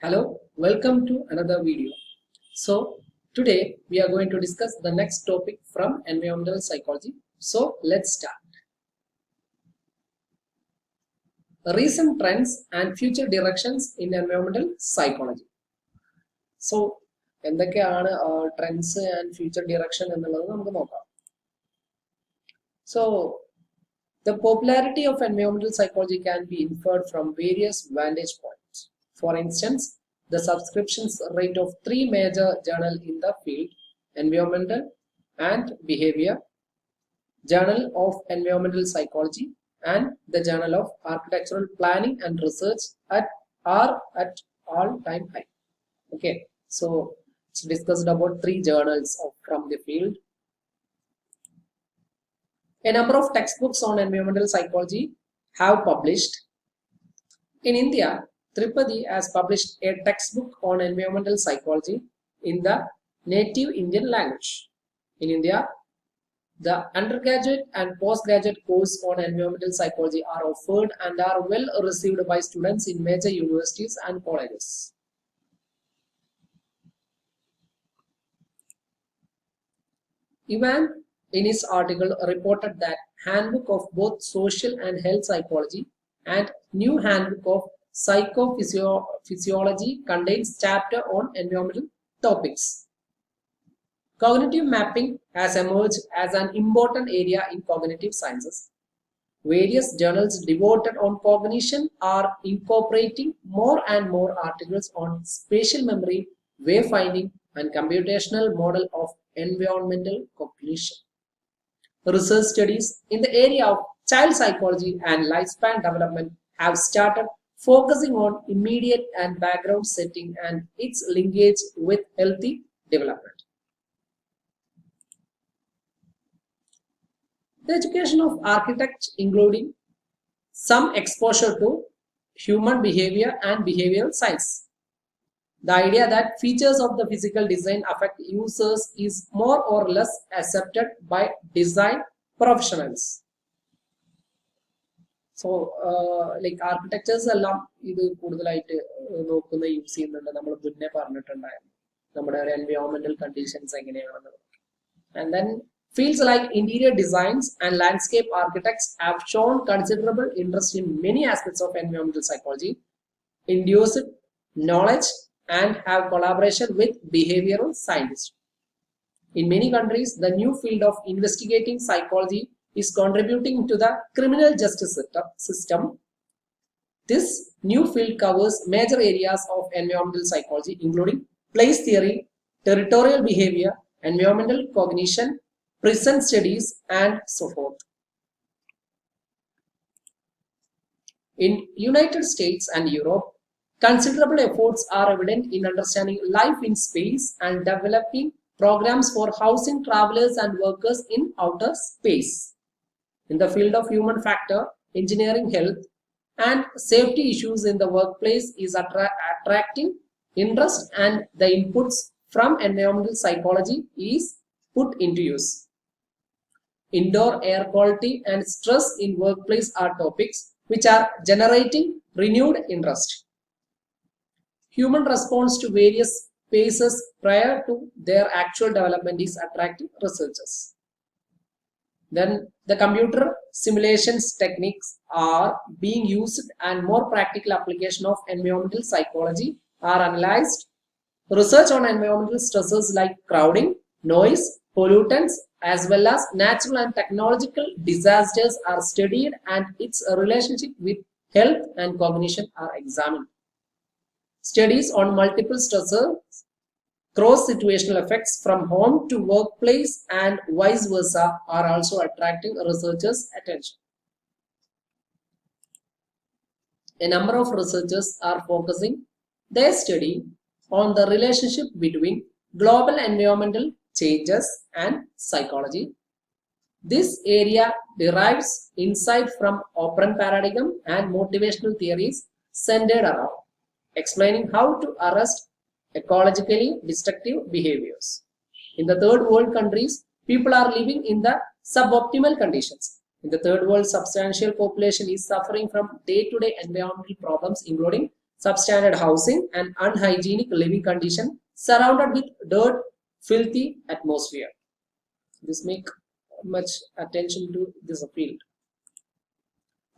Hello, welcome to another video. So today we are going to discuss the next topic from environmental psychology. So let's start. Recent trends and future directions in environmental psychology. So എന്തൊക്കെയാണ് trends and future direction എന്നുള്ളത് നമുക്ക് നോക്കാം. So the popularity of environmental psychology can be inferred from various vantage points. For instance, the subscriptions rate of three major journals in the field, Environmental and Behavior, Journal of Environmental Psychology, and the Journal of Architectural Planning and Research are at all-time high. Okay, so it's discussed about three journals from the field. A number of textbooks on environmental psychology have published. In India, Tripadi has published a textbook on environmental psychology in the native Indian language. In India, the undergraduate and postgraduate course on environmental psychology are offered and are well received by students in major universities and colleges. Ivan, in his article, reported that Handbook of both Social and Health Psychology and New Handbook of Psychophysiology contains chapter on environmental topics. Cognitive mapping has emerged as an important area in cognitive sciences. Various journals devoted on cognition are incorporating more and more articles on spatial memory, wayfinding, and computational model of environmental cognition. Research studies in the area of child psychology and lifespan development have started focusing on immediate and background setting and its linkage with healthy development. The education of architects, including some exposure to human behavior and behavioral science. The idea that features of the physical design affect users is more or less accepted by design professionals. So, like architectures എല്ലാം ഇത് കൂടുതലായിട്ട് നോക്കുന്ന use ചെയ്യുന്നുണ്ട്. നമ്മൾ മുന്നേ പറഞ്ഞിട്ടുണ്ടായിരുന്നു നമ്മുടെ environmental conditions എങ്ങനെയാണെന്ന്. And then fields like interior designs and landscape architects have shown considerable interest in many aspects of environmental psychology, induced knowledge, and have collaboration with behavioral scientists. In many countries, the new field of investigating psychology is contributing to the criminal justice system. This new field covers major areas of environmental psychology, including place theory, territorial behavior, environmental cognition, prison studies, and so forth. In United States and Europe, considerable efforts are evident in understanding life in space and developing programs for housing travelers and workers in outer space. In the field of human factor, engineering, health, and safety issues in the workplace is attracting interest, and the inputs from environmental psychology is put into use. Indoor air quality and stress in workplace are topics which are generating renewed interest. Human response to various phases prior to their actual development is attracting researchers. Then the computer simulations techniques are being used and more practical application of environmental psychology are analyzed. Research on environmental stresses like crowding, noise, pollutants, as well as natural and technological disasters are studied, and its relationship with health and cognition are examined. Studies on multiple stressors, cross-situational effects from home to workplace and vice versa are also attracting researchers' attention. A number of researchers are focusing their study on the relationship between global environmental changes and psychology. This area derives insight from operant paradigm and motivational theories centered around explaining how to arrest ecologically destructive behaviors. In the third world countries, people are living in the suboptimal conditions. In the third world, substantial population is suffering from day-to-day environmental problems, including substandard housing, and unhygienic living condition surrounded with dirt, filthy atmosphere. This make much attention to this field.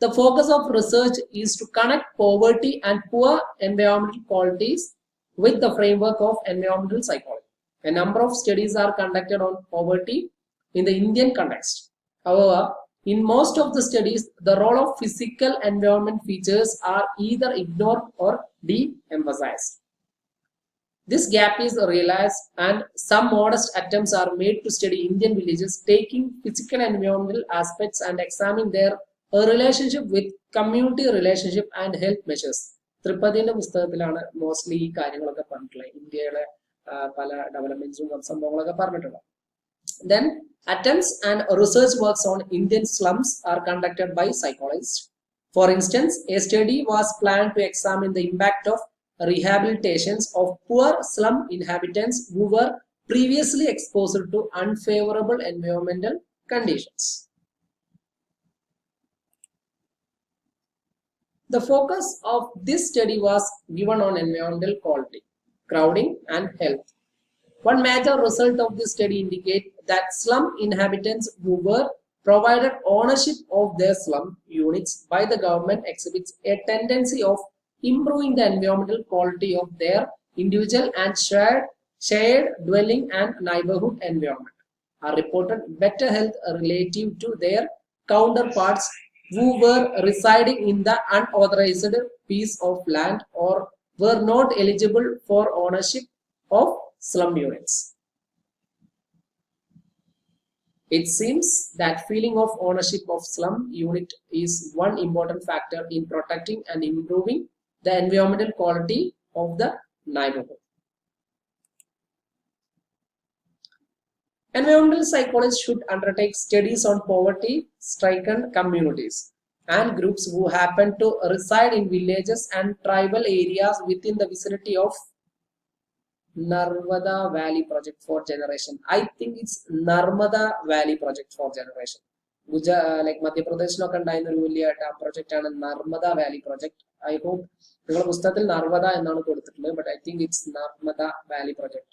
The focus of research is to connect poverty and poor environmental qualities with the framework of environmental psychology. A number of studies are conducted on poverty in the Indian context. However, in most of the studies, the role of physical environment features are either ignored or de-emphasized. This gap is realized, and some modest attempts are made to study Indian villages, taking physical and environmental aspects and examining their relationship with community relationship and health measures. ത്രിപതിന്റെ പുസ്തകത്തിലാണ് mostly ഈ കാര്യങ്ങളൊക്കെ പറഞ്ഞിട്ടുള്ളത്. ഇന്ത്യയുടെ പല ഡെവലപ്മെന്റ്സും സംഭവങ്ങളൊക്കെ പറഞ്ഞിട്ടുള്ളത്. Then attempts and research works on Indian slums are conducted by psychologists. For instance, a study was planned to examine the impact of rehabilitations of poor slum inhabitants who were previously exposed to unfavorable environmental conditions. The focus of this study was given on environmental quality, crowding, and health. One major result of this study indicates that slum inhabitants who were provided ownership of their slum units by the government exhibits a tendency of improving the environmental quality of their individual and shared dwelling and neighborhood environment, are reported better health relative to their counterparts who were residing in the unauthorized piece of land or were not eligible for ownership of slum units. It seems that feeling of ownership of slum unit is one important factor in protecting and improving the environmental quality of the neighborhood. Environmental psychologists should undertake studies on poverty-stricken communities and groups who happen to reside in villages and tribal areas within the vicinity of Narmada Valley Project for Generation. I think it's Narmada Valley Project for Generation. Like Madhya Pradesh no container project and Narmada Valley Project. I hope Narmada and but I think it's Narmada Valley Project.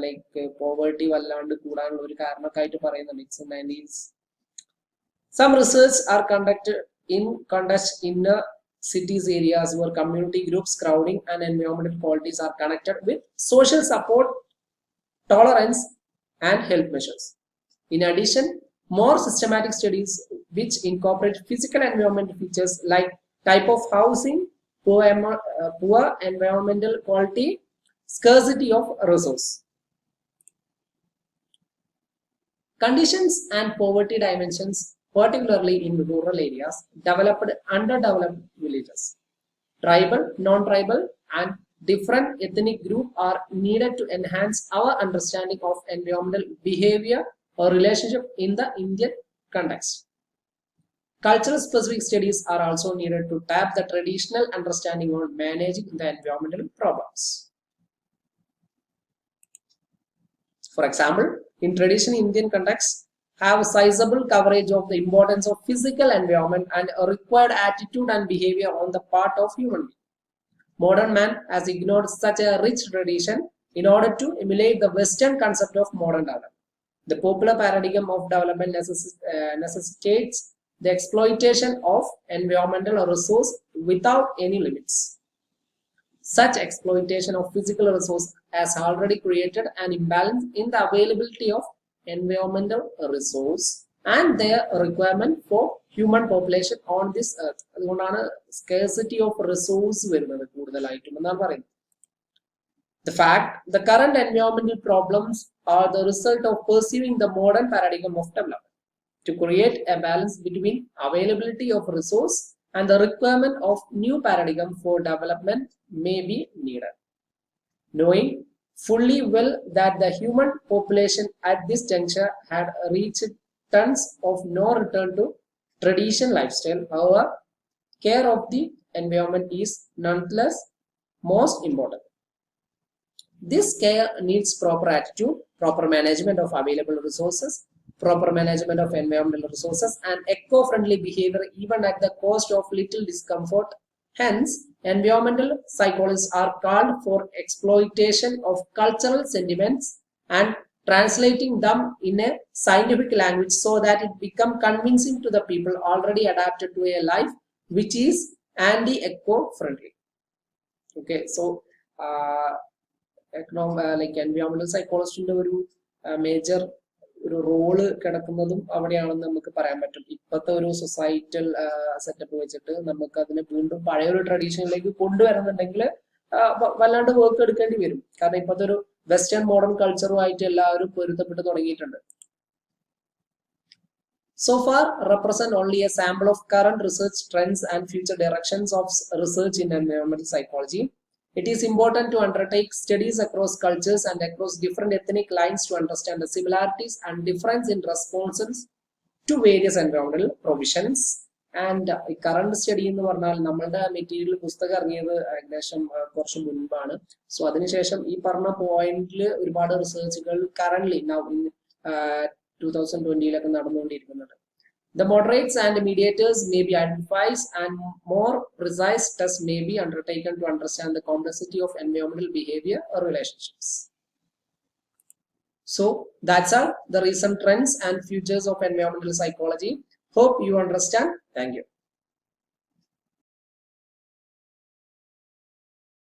Like poverty some research are conducted in cities areas where community groups, crowding, and environmental qualities are connected with social support, tolerance, and health measures. In addition, more systematic studies which incorporate physical environmental features like type of housing, poor environmental quality, scarcity of resource. Conditions and poverty dimensions, particularly in rural areas, developed underdeveloped villages. Tribal, non-tribal, and different ethnic groups are needed to enhance our understanding of environmental behavior or relationship in the Indian context. Cultural specific studies are also needed to tap the traditional understanding on managing the environmental problems. For example, in traditional Indian context, have sizable coverage of the importance of physical environment and a required attitude and behavior on the part of human being. Modern man has ignored such a rich tradition in order to emulate the Western concept of modern development. The popular paradigm of development necessitates the exploitation of environmental resource without any limits. Such exploitation of physical resource has already created an imbalance in the availability of environmental resource and their requirement for human population on this earth. അതുകൊണ്ടാണ് scarcity of resource വരുന്നത് കൂടുതലായിട്ടും എന്നാണ് പറയുന്നത്. The fact the current environmental problems are the result of pursuing the modern paradigm of development. To create a balance between availability of resource and the requirement of new paradigm for development may be needed. Knowing fully well that the human population at this juncture had reached tons of no return to traditional lifestyle, however, care of the environment is nonetheless most important. This care needs proper attitude, proper management of available resources, proper management of environmental resources, and eco-friendly behavior even at the cost of little discomfort. Hence, environmental psychologists are called for exploitation of cultural sentiments and translating them in a scientific language so that it become convincing to the people already adapted to a life which is anti-eco-friendly. Okay, so like environmental psychologist ഒരു major ഒരു role കിടക്കുന്നതും അവിടെയാണെന്ന് നമുക്ക് പറയാൻ പറ്റും. ഇപ്പോഴത്തെ ഒരു societal setup വെച്ചിട്ട് നമുക്ക് അതിനെ വീണ്ടും പഴയൊരു ട്രഡീഷനിലേക്ക് കൊണ്ടുവരുന്നുണ്ടെങ്കിൽ വല്ലാണ്ട് വർക്ക് എടുക്കേണ്ടി വരും. കാരണം ഇപ്പോഴത്തെ ഒരു വെസ്റ്റേൺ മോഡേൺ കൾച്ചറുമായിട്ട് എല്ലാവരും പൊരുത്തപ്പെട്ട് തുടങ്ങിയിട്ടുണ്ട്. So far, represent only a sample of current research trends and future directions of research in environmental psychology. It is important to undertake studies across cultures and across different ethnic lines to understand the similarities and difference in responses to various environmental provisions. And current study എന്ന് പറഞ്ഞാൽ നമ്മളുടെ material പുസ്തകം ഇറങ്ങിയത് ഏകദേശം കുറച്ച് മുൻപാണ്. So അതിനുശേഷം ഈ പറഞ്ഞ പോയിന്റിൽ ഒരുപാട് റിസർച്ചുകൾ കറന്റ്ലി 2020 നടന്നുകൊണ്ടിരിക്കുന്നുണ്ട്. The moderates and mediators may be identified and more precise tests may be undertaken to understand the complexity of environmental behavior or relationships. So that's all the recent trends and futures of environmental psychology. Hope you understand. Thank you.